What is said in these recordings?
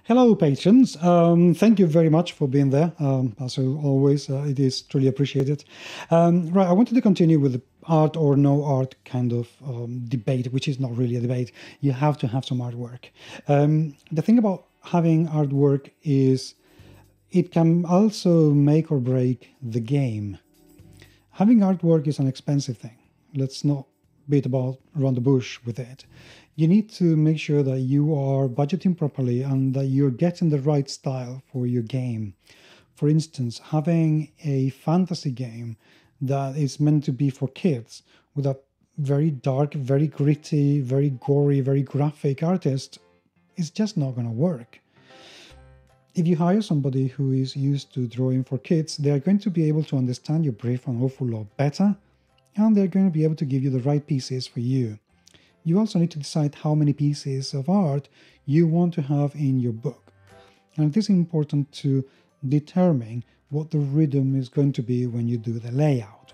Hello, patrons. Thank you very much for being there. As always, it is truly appreciated. Right, I wanted to continue with the art or no art kind of debate, which is not really a debate. You have to have some artwork. The thing about having artwork is it can also make or break the game. Having artwork is an expensive thing. Let's not beat about around the bush with it. You need to make sure that you are budgeting properly and that you're getting the right style for your game. For instance, having a fantasy game that is meant to be for kids with a very dark, very gritty, very gory, very graphic artist is just not going to work. If you hire somebody who is used to drawing for kids, they are going to be able to understand your brief an awful lot better, and they're going to be able to give you the right pieces for you. You also need to decide how many pieces of art you want to have in your book. And it is important to determine what the rhythm is going to be when you do the layout.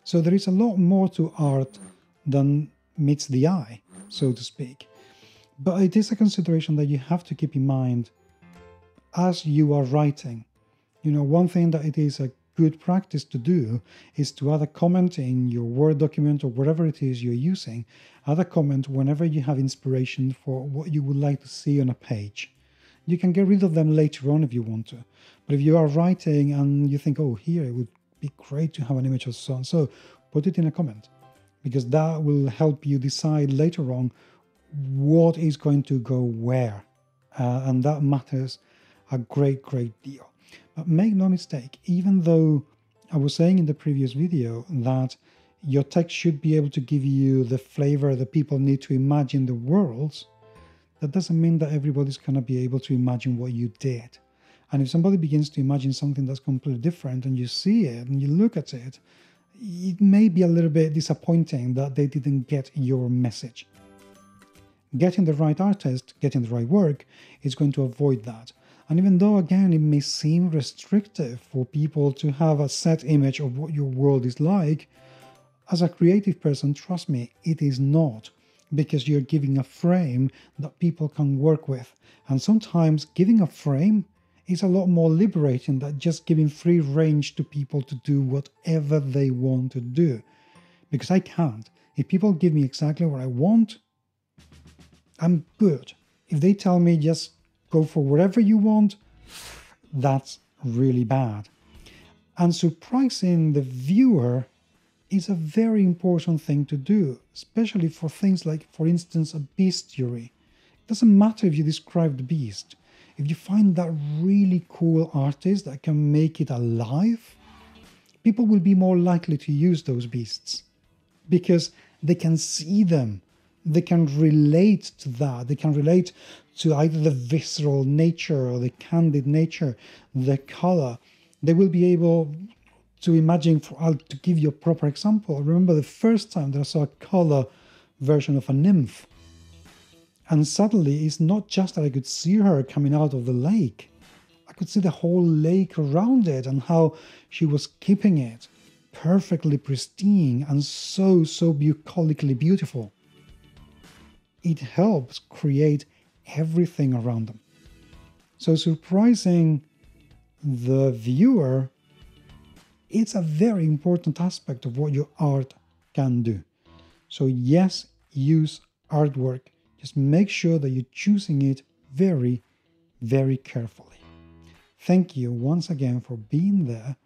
So there is a lot more to art than meets the eye, so to speak. But it is a consideration that you have to keep in mind as you are writing. You know, one thing that it is a good practice to do is to add a comment in your Word document or whatever it is you're using. Add a comment whenever you have inspiration for what you would like to see on a page. You can get rid of them later on if you want to. But if you are writing and you think, oh, here it would be great to have an image of so and so, put it in a comment, because that will help you decide later on what is going to go where. And that matters a great deal. But make no mistake, even though I was saying in the previous video that your text should be able to give you the flavor that people need to imagine the worlds, that doesn't mean that everybody's going to be able to imagine what you did. And if somebody begins to imagine something that's completely different and you see it and you look at it, it may be a little bit disappointing that they didn't get your message. Getting the right artist, getting the right work is going to avoid that. And even though, again, it may seem restrictive for people to have a set image of what your world is like, as a creative person, trust me, it is not, because you're giving a frame that people can work with. And sometimes giving a frame is a lot more liberating than just giving free range to people to do whatever they want to do. Because I can't. If people give me exactly what I want, I'm good. If they tell me just go for whatever you want, that's really bad. And surprising the viewer is a very important thing to do, especially for things like, for instance, a bestiary. It doesn't matter if you describe the beast. If you find that really cool artist that can make it alive, people will be more likely to use those beasts because they can see them. They can relate to that. They can relate to either the visceral nature or the candid nature, the color. They will be able to imagine, to give you a proper example. I remember the first time that I saw a color version of a nymph. And suddenly, it's not just that I could see her coming out of the lake. I could see the whole lake around it and how she was keeping it perfectly pristine and so bucolically beautiful. It helps create everything around them. So surprising the viewer, it's a very important aspect of what your art can do. So yes, use artwork. Just make sure that you're choosing it very carefully. Thank you once again for being there.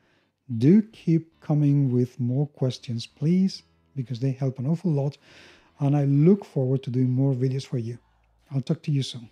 Do keep coming with more questions, please, because they help an awful lot. And I look forward to doing more videos for you. I'll talk to you soon.